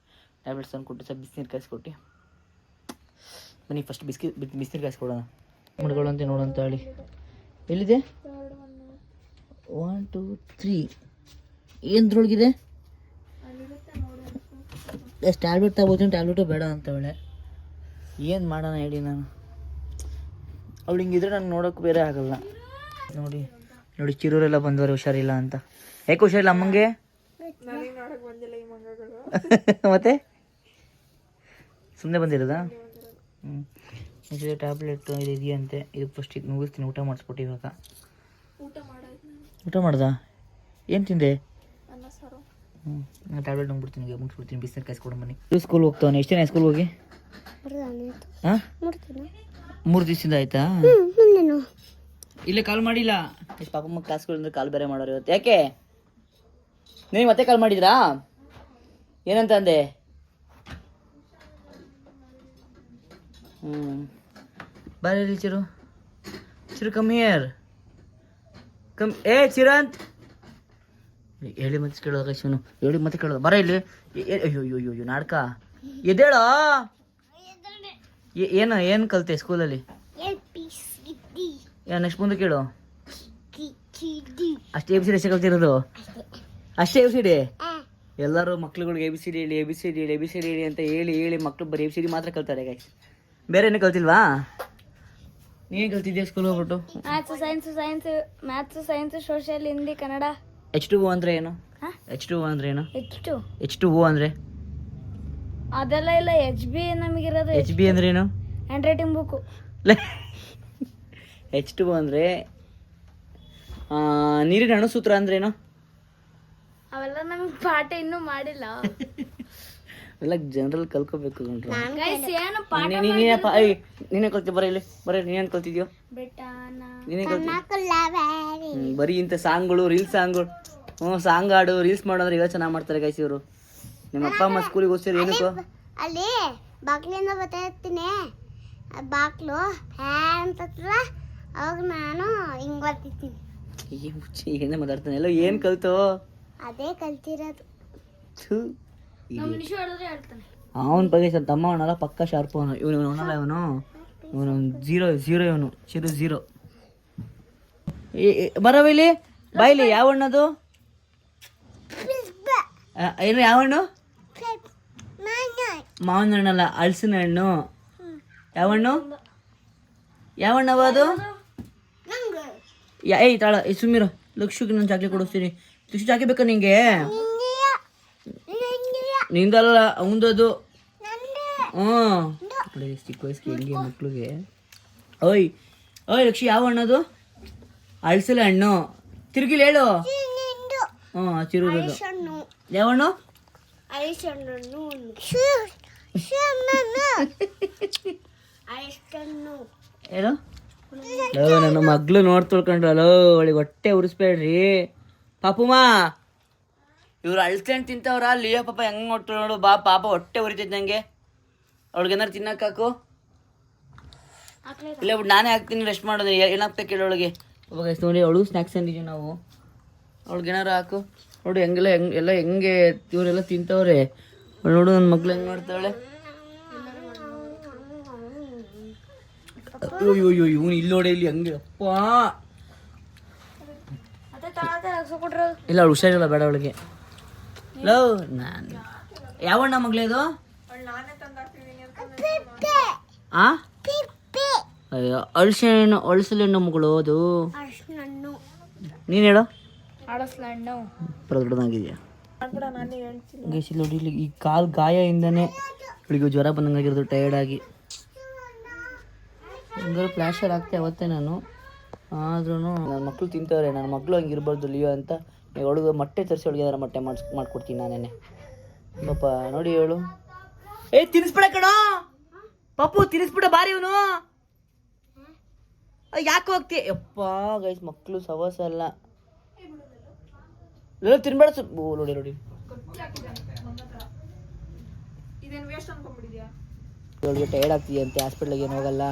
ಟ್ಯಾಬ್ಲೆಟ್ಸ್ ತಂದು ಕೊಟ್ಟು ಸ್ವಲ್ಪ ಬಿಸಿನೀರು ಕಾಯಿಸ್ಕೊಟ್ಟು ಬನ್ನಿ. ಫಸ್ಟ್ ಬಿಸಿನೀರು ಕಾಯಿಸ್ಕೊಡೋಣ. ಮಡ್ಗಳಂತೆ ನೋಡಂತ ಹೇಳಿ. ಎಲ್ಲಿದೆ? 1 2 3 ಏನದ್ರೊಳಗಿದೆ? ಎಷ್ಟು ಟ್ಯಾಬ್ಲೆಟ್ ತಗೋತೀನಿ, ಟ್ಯಾಬ್ಲೆಟು ಬೇಡ ಅಂತವಳೆ. ಏನು ಮಾಡೋಣ ಹೇಳಿ ನಾನು? ಅವಳು ಹಿಂಗಿದ್ರೆ ನಾನು ನೋಡೋಕೆ ಬೇರೆ ಆಗಲ್ಲ. ನೋಡಿ ಚಿರೂರೆಲ್ಲ ಬಂದವರು ಹುಷಾರಿಲ್ಲ ಅಂತ. ಯಾಕೆ ಹುಷಾರಿಲ್ಲ ಅಮ್ಮಂಗೆ? ಮತ್ತೆ ಸುಮ್ಮನೆ ಬಂದಿರೋದಾ? ಟ್ಯಾಬ್ಲೆಟ್ ಇದು ಇದೆಯಂತೆ. ಇದು ಫಸ್ಟ್ ಇದು ಮುಗಿಸ್ತೀನಿ, ಊಟ ಮಾಡಿಸ್ಬಿಟ್ಟು ಇವಾಗ. ಊಟ ಮಾಡ್ದಾ? ಏನು ತಿಂದೆ? ನಾನು ಟ್ಯಾಬ್ಲೆಟ್ ನುಂಗ್ಬಿಡ್ತೀನಿ, ಈಗ ಮುಗಿಸ್ಬಿಡ್ತೀನಿ. ಬಿಸಿನೀರು ಕಾಯಿಸ್ಕೊಡು ಬನ್ನಿ. ಸ್ಕೂಲ್ ಹೋಗ್ತಾವನೆ. ಎಷ್ಟು ದಿನ ಸ್ಕೂಲ್ ಹೋಗಿ? ಹಾಂ 3 ದಿವಸದಿಂದ ಆಯ್ತಾ? ಇಲ್ಲೇ ಕಾಲ್ ಮಾಡಿಲ್ಲ. ಪಾಪಮ್ಮ ಕ್ಲಾಸ್ಗಳಿಂದ ಕಾಲ್ ಬೇರೆ ಮಾಡೋರು ಇವತ್ತು. ಯಾಕೆ ನೀವು ಮತ್ತೆ ಕಾಲ್ ಮಾಡಿದ್ರಾ? ಏನಂತ ಅಂದೆ? ಬಾರಿ Chiru come here come. Chiranth ಹೇಳಿ ಮತ್ತೆ ಕೇಳೋದ ಶಿವನು, ಹೇಳಿ ಮತ್ತೆ ಕೇಳೋದು. ಬರ ಇಲ್ಲಿ. ಅಯ್ಯೋ ನಾಟಕ ಎದ್ದೇಳ. ಏನು ಕಲ್ತೆ ಸ್ಕೂಲಲ್ಲಿ? ನೆಕ್ಸ್ಟ್ ಮುಂದೆ ಕೇಳು. ಅಷ್ಟೇ ಎ ಬಿ ಸಿ ಡಿ ಎಷ್ಟೇ ಕಲ್ತಿರೋದು? ಅಷ್ಟೇ ಎ ಬಿ ಸಿ ಡಿ? ಎಲ್ಲರೂ ಮಕ್ಳುಗಳಿಗೆ ಎ ಬಿ ಸಿ ಡಿ ಹೇಳಿ ಅಂತ ಹೇಳಿ ಮಕ್ಳು ಬರೀ ಎ ಬಿ ಸಿ ಡಿ ಮಾತ್ರ ಕಲ್ತಾರೆ ಗೈಸ್. ಬೇರೆ ಏನೂ ಕಲ್ತಿಲ್ವಾ? ನೀನು ಕಲ್ತಿದ್ಯಾ ಸ್ಕೂಲ್ ಹೋಗ್ಬಿಟ್ಟು?
Maths science social Hindi Kannada.
H2O ಅಂದ್ರೆ ಏನು? H2O ಅಂದ್ರೆ ಏನು? H2O ಅಂದ್ರೆ
ಅದೆಲ್ಲ ಇಲ್ಲ. HB ನಮಗಿರೋದು.
HB ಅಂದ್ರೆ ಏನು?
Hand writing book.
H2O ಅಂದ್ರೆ ನೀರಿನ ಅಣುಸೂತ್ರ ಅಂದ್ರೆ ಏನು?
ಅವೆಲ್ಲ ನಮಗೆ ಪಾಠ ಇನ್ನೂ ಮಾಡಿಲ್ಲ.
ಎಲ್ಲ ಜನರಲ್ ಕಲ್ಕೋಬೇಕು. ನೀನೇ ಕಲ್ತಿ. ಬರೀ ನೀನೇನು ಕಲ್ತಿದ್ಯೋ? ನೀನೇ ಕಲ್ತಿ. ಬರೀ ಇಂಥ ಸಾಂಗ್ಗಳು, ರೀಲ್ಸ್ ಸಾಂಗ್ಗಳು. ಸಾಂಗ್ ಆಡು, ರೀಲ್ಸ್ ಮಾಡೋದ್ರೆ ಇವಾಗ ಚೆನ್ನಾಗಿ ಮಾಡ್ತಾರೆ ಗೈಸ್ ಇವರು. ನಿಮ್ಮ ಅಪ್ಪ ಅಮ್ಮ ಸ್ಕೂಲಿಗೆ ಹೋಗ್ತೀರಿ ಏನಕ್ಕೋ?
ಅಲ್ಲಿ ಬಾಗ್ಲಿಂದ ಬರ್ತಾ ಇರ್ತೀನಿ, ಬಾಗ್ಲು ಅಂತ ಅವಾಗ ನಾನು ಹಿಂಗ್ ಬರ್ತಿರ್ತೀನಿ.
ಏನೇ ಮಾತಾಡ್ತಾನೆ ಎಲ್ಲ. ಏನು ಕಲ್ತೋ?
ಅದೇ ಕಲ್ತಿರೋದು.
ಅವನ ಬಗ್ಗೆ ತಮ್ಮ ಅವನಲ್ಲ, ಪಕ್ಕ ಶಾರ್ಪ್ ಅವನು. ಇವನಲ್ಲ, ಇವನು ಝೀರೋ. ಇವನು ಚಿರು 0. ಬರವ ಇಲ್ಲಿ, ಬಾಯಿಲಿ. ಯಾವ ಹಣ್ಣದು? ಏನು ಯಾವ ಹಣ್ಣು? ಮಾವಿನ ಹಣ್ಣಲ್ಲ, ಹಲಸಿನ ಹಣ್ಣು. ಯಾವ ಹಣ್ಣು? ಯಾವ ಹಣ್ಣವ ಅದು? ತಾಳ ಸುಮ್ಮಿರು. ಲಕ್ಷಕ್ಕೆ ನಾನು ಚಾಕ್ಲೇಟ್ ಕೊಡಿಸ್ತೀನಿ. ಲಕ್ಷ ಚಾಕ್ಲೇಟ್ ಬೇಕಾ ನಿಂಗೆ? ನಿಂದಲ್ಲ ಅವಂದದು. ಚಿಕ್ಕ ವಯಸ್ಸಿಗೆ ಹೆಂಗೆ ಮಕ್ಳಿಗೆ. ಓಯ್ ಲಕ್ಷಿ, ಯಾವ ಹಣ್ಣದು? ಹಲಸಿನ ಹಣ್ಣು. ತಿರುಗಿಲ್ ಹೇಳು. ಚಿರುದದು. ಯಾವ ಹಣ್ಣು? ಏನು? ನನ್ನ ಮಗ್ಳು ನೋಡ್ತೊಳ್ಕೊಂಡ್ರಲ್ಲ, ಅವಳಿಗೆ ಹೊಟ್ಟೆ ಉರಿಸ್ಬೇಡ್ರಿ ಪಾಪುಮ್ಮ. ಇವ್ರು ಹಣ್ಣು ತಿಂತವ್ರ ಲಿಯೋ ಪಾಪ ಹೆಂಗೆ ನೋಡ್ತು ನೋಡು. ಪಾಪ ಹೊಟ್ಟೆ ಉರಿತೈತೆ ನಂಗೆ. ಅವಳಿಗೇನಾರು ತಿನ್ನಕ್ಕಾಕು? ಇಲ್ಲ ಬಿಟ್ಟು ನಾನೇ ಹಾಕ್ತೀನಿ, ರೆಸ್ಟ್ ಮಾಡೋದು. ಏನಾಗ್ತಾ ಕೇಳೋಳಿಗೆ ನೋಡಿ. ಅವಳು ಸ್ನ್ಯಾಕ್ಸ್ ಅಂದಿದ್ದೀವಿ ನಾವು. ಅವಳಿಗೇನಾರು ಹಾಕು ನೋಡು. ಎಲ್ಲ ಹೆಂಗೆ ಇವರೆಲ್ಲ ತಿಂತವ್ರೆ ನೋಡು. ನನ್ನ ಮಗ್ಳು ಹೆಂಗೆ ಮಾಡ್ತಾಳೆ. ಅಯ್ಯೋ ಇವನು ಇಲ್ಲಿ ನೋಡಿ ಇಲ್ಲಿ ಹಂಗೆ ಅಪ್ಪ. ಇಲ್ಲ ಅವಳು ಹುಷಾರಿಲ್ಲ, ಬೇಡ ಅವಳಿಗೆ. ಲವ್ ನಾನು ಯಾವಣ್ಣ ಮಗಳೇ ಇದು? ಆ ಅಯ್ಯೋ ಅಳಿಸಲೆಣ್ಣು ಮಗಳು ಅದು. ನೀನು ಹೇಳು. ದೊಡ್ಡದಾಗಿದೆಯಾ ಗೈಸ್? ಇಲ್ಲಿ ನೋಡಿ, ಇಲ್ಲಿ ಈ ಕಾಲು ಗಾಯದಿಂದನೇ ಇವಳಿಗೆ ಜ್ವರ ಬಂದಂಗಾಗಿರೋದು, ಟಯರ್ಡ್ ಆಗಿ. ಹಂಗಾರು ಪ್ಲಾಸ್ಟರ್ ಆಗ್ತೆ ಅವತ್ತೇ ನಾನು. ಆದ್ರೂ ನನ್ನ ಮಕ್ಕಳು ತಿಂತವ್ರೆ, ನನ್ನ ಮಕ್ಕಳು ಹಂಗೆ ಇರಬಾರ್ದು ಲಿಯೋ ಅಂತ ಅವಳಿಗೆ ಮೊಟ್ಟೆ ತರಿಸಿ ಅವಳಿಗೆ ಅದರ ಮೊಟ್ಟೆ ಮಾಡ್ಕೊಡ್ತೀನಿ ನಾನೇನೆ. ಪಾಪ ನೋಡಿ ಹೇಳು. ಏ ತಿನ್ನಿಸ್ಬಿಡ ಕಣೋ ಪಪ್ಪು, ತಿನ್ನಿಸ್ಬಿಡ ಬಾರಿ ಇವನು. ಯಾಕೆ ಹೋಗ್ತೀಯ ಯಪ್ಪ? ಗೈಸ್ ಮಕ್ಕಳು ಸವಾಸ ಅಲ್ಲ, ತಿನ್ಬೇಡ. ಓ ನೋಡಿ ನೋಡಿ, ಇವಳಿಗೆ ಟೈರ್ಡ್ ಆಗ್ತಿದೆಯಂತೆ, ಹಾಸ್ಪಿಟ್ಲಿಗೆ ಏನು ಹೋಗಲ್ಲ.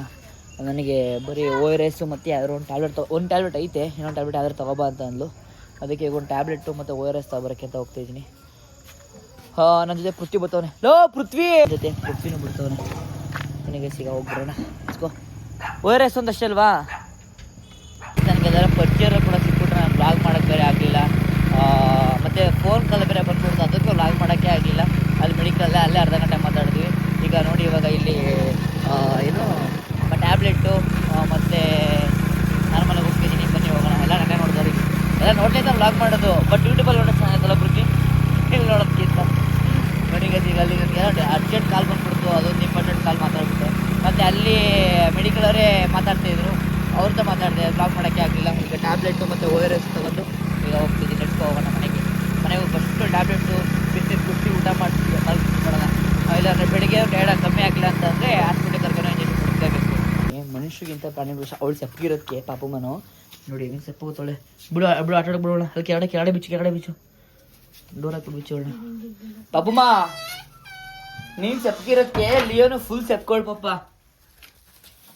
ನನಗೆ ಬರೀ ORS ಮತ್ತು ಯಾವ್ದಾದ್ರು ಒಂದು ಟ್ಯಾಬ್ಲೆಟ್ ಐತೆ, ಇನ್ನೊಂದು ಟ್ಯಾಬ್ಲೆಟ್ ಯಾವ್ದಾರು ತಗೋಬಾ ಅಂತ ಅಂದ್ಲು. ಅದಕ್ಕೆ ಈಗ ಒಂದು ಟ್ಯಾಬ್ಲೆಟು ಮತ್ತು ORS ತಗೋಬರೋಕ್ಕೆ ಅಂತ ಹೋಗ್ತಾಯಿದ್ದೀನಿ. ನನ್ನ ಜೊತೆ ಪೃಥ್ವಿ ಬರ್ತಾವನೆ. ಪೃಥ್ವಿ ಜೊತೆ ಪೃಥ್ವಿನೂ ಬಿಡ್ತಾವನೆ. ನನಗೆ ಸಿಗ ಹೋಗ್ಬರೋಣ. ಇಸ್ಕೋ ORS ಒಂದು ಅಷ್ಟೇ ಅಲ್ವಾ? ನನಗೆ ಅದರ ಪರಿಚಯ ಕೂಡ ಸಿಕ್ಬಿಟ್ರೆ ನಾನು ವ್ಲಾಗ್ ಮಾಡೋಕ್ಕೆ ಬೇರೆ ಆಗಲಿಲ್ಲ. ಮತ್ತು ಫೋನ್ ಕಾಲ್ ಬೇರೆ ಬಂದ್ಬಿಡ್ತು, ಅದಕ್ಕೂ ವ್ಲಾಗ್ ಮಾಡೋಕ್ಕೆ ಆಗಲಿಲ್ಲ. ಅಲ್ಲಿ ಮೆಡಿಕಲಲ್ಲೇ ಅಲ್ಲೇ ಅರ್ಧ ಗಂಟೆ ಮಾತಾಡಿದ್ವಿ. ಈಗ ನೋಡಿ ಇವಾಗ ಇಲ್ಲಿ ಏನು ಟ್ಯಾಬ್ಲೆಟ್ಟು ಮತ್ತು ನಾರ್ಮಲಾಗಿ ಹೋಗ್ತಿದ್ದೀನಿ. ಬನ್ನಿ ಹೋಗೋಣ. ಎಲ್ಲ ನನಗೆ ನೋಡಿದವ್ರಿ ಎಲ್ಲ ನೋಡ್ಲಿಂದ ವ್ಲಾಗ್ ಮಾಡೋದು, ಬಟ್ ಯೂಟ್ಯೂಬಲ್ಲಿ ನೋಡೋದು ಚೆನ್ನಾಗಿತ್ತಲ್ಲ ಬೃತಿ, ಇಲ್ಲಿ ನೋಡೋದಕ್ಕಿಂತ. ನೋಡಿ ಈಗ ಅಲ್ಲಿ ನನಗೆ ಅರ್ಜೆಂಟ್ ಕಾಲ್ ಬಂದ್ಬಿಡ್ತು, ಅದೊಂದು ಇಂಪಾರ್ಟೆಂಟ್ ಕಾಲ್ ಮಾತಾಡ್ಬಿಟ್ಟೆ. ಮತ್ತು ಅಲ್ಲಿ ಮೆಡಿಕಲವರೇ ಮಾತಾಡ್ತಾಯಿದ್ರು, ಅವ್ರದ್ದು ಮಾತಾಡಿದೆ, ವ್ಲಾಗ್ ಮಾಡೋಕ್ಕೆ ಆಗಲಿಲ್ಲ. ಈಗ ಟ್ಯಾಬ್ಲೆಟು ಮತ್ತು ORS ತೊಗೊಂಡು ಈಗ ಹೋಗ್ತಿದ್ದೀನಿ. ನೆಟ್ಕೊ ಹೋಗೋಣ ಮನೆಗೆ ಹೋಗಿ ಫಸ್ಟು ಟ್ಯಾಬ್ಲೆಟು ಬಿಸ್ನೆಸ್ ಕುಟ್ಟಿ ಊಟ ಮಾಡ್ತೀವಿ, ಮಲ್ಕೊಡೋಣ. ಇಲ್ಲಾಂದರೆ ಬೆಳಿಗ್ಗೆ ಟೈರ್ಡಾಗಿ ಕಮ್ಮಿ ಆಗಿಲ್ಲ ಅಂತಂದರೆ ಹಾಸ್ಪಿಟಲ್ ಕರ್ಕೊಂಡು ಇಂಜೆಕ್ಷನ್ ಕೊಡಲೇಬೇಕು. ಮನುಷ್ಯರಿಗಿಂತ ಪ್ರಾಣಿಗಳು ಅವಳು ಸೆಪ್ಪಿರೋದಕ್ಕೆ ಪಾಪಮ್ಮನು ನೋಡಿ ಹೆಂಗೆ ಸೆಪ್ಪ ಹೋಗ್ತಾಳೆ. ಬಿಡು ಆಟಾಡಕ್ಕೆ ಬಿಡೋಣ. ಅಲ್ಲಿ ಕೆಳಗಡೆ ಬಿಚ್ಚು ಡೋರ್ ಹಾಕ್ಬಿಟ್ಟು ಬಿಚ್ಚೋಣ. ಪಾಪಮ್ಮ ನೀನು ಸೆಪ್ಗಿರೋದಕ್ಕೆ ಲಿಯೋನು ಫುಲ್ ಸೆಪ್ಕೊಳ್ ಪಾಪ,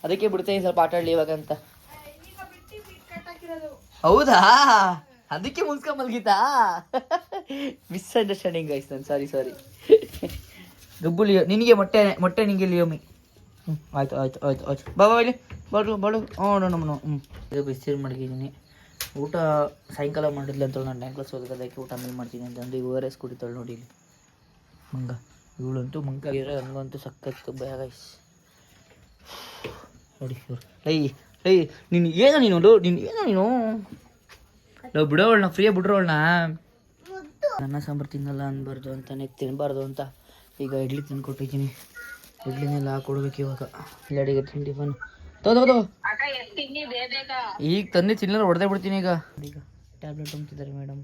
ಅದಕ್ಕೆ ಬಿಡ್ತೇನೆ ಸ್ವಲ್ಪ ಆಟಾಡಲಿ ಇವಾಗ ಅಂತ. ಹೌದಾ? ಅದಕ್ಕೆ ಮುನ್ಸ್ಕೊಂಡ್ ಮಲ್ಗಿತಾ? ಮಿಸ್ಅಂಡರ್ಸ್ಟ್ಯಾಂಡಿಂಗ್ ಗೈಸ್, ನಾನು ಸಾರಿ. ಗಬ್ಬು ಲಿಯೋ, ನಿನಗೆ ಮೊಟ್ಟೆ ನಿನಗೆ ಲಿಯೋಮಿ. ಆಯ್ತು ಬಾ ಇಲ್ಲಿ ಬಾಳು. ನಮ್ಮ ಇದು ಬಿಸಿರು ಮಡಗಿದ್ದೀನಿ. ಊಟ ಸಾಯಂಕಾಲ ಮಾಡಿದ್ಲಿ ಅಂತ ನಾನು ಡ್ಯಾಂಕ್ಲಸ್ ಓದೋದಕ್ಕೆ ಊಟ ಆಮೇಲೆ ಮಾಡ್ತೀನಿ ಅಂತಂದು ಈಗ ORS ಕುಡಿತಾಳೆ ನೋಡಿ ಇಲ್ಲಿ ಮಂಗ. ಇವಳಂತೂ ಮಂಗ ಇರೋ ಹಂಗಂತೂ ಸಕ್ಕತ್ತು ಭಯ ಗೈಸ್. ನೋಡಿ ಇವ್ರು ನೀನು ನಾವು ಬಿಡೋವಳನ್ನ ಫ್ರೀಯಾಗಿ ಬಿಡ್ರೋಳನ್ನ. ಅನ್ನ ಸಾಂಬಾರು ತಿನ್ನಲ್ಲ ಅನ್ಬಾರ್ದು ಅಂತಾನೆ ತಿನ್ನಬಾರ್ದು ಅಂತ ಈಗ ಇಡ್ಲಿ ತಿಂದ್ಕೊಟ್ಟಿದ್ದೀನಿ. ಇಡ್ಲಿನೆಲ್ಲ ಹಾಕೊಡ್ಬೇಕು ಇವಾಗ. ಇಲ್ಲಡಿಗೆ ಟಿಫನ್ ತಗೋ ಈಗ ತಂದು ತಿನ್ನಲ್ಲ ಹೊಡೆದೇ ಬಿಡ್ತೀನಿ. ಈಗ ಟ್ಯಾಬ್ಲೆಟ್ ಅಂತಿದ್ದಾರೆ ಮೇಡಮ್.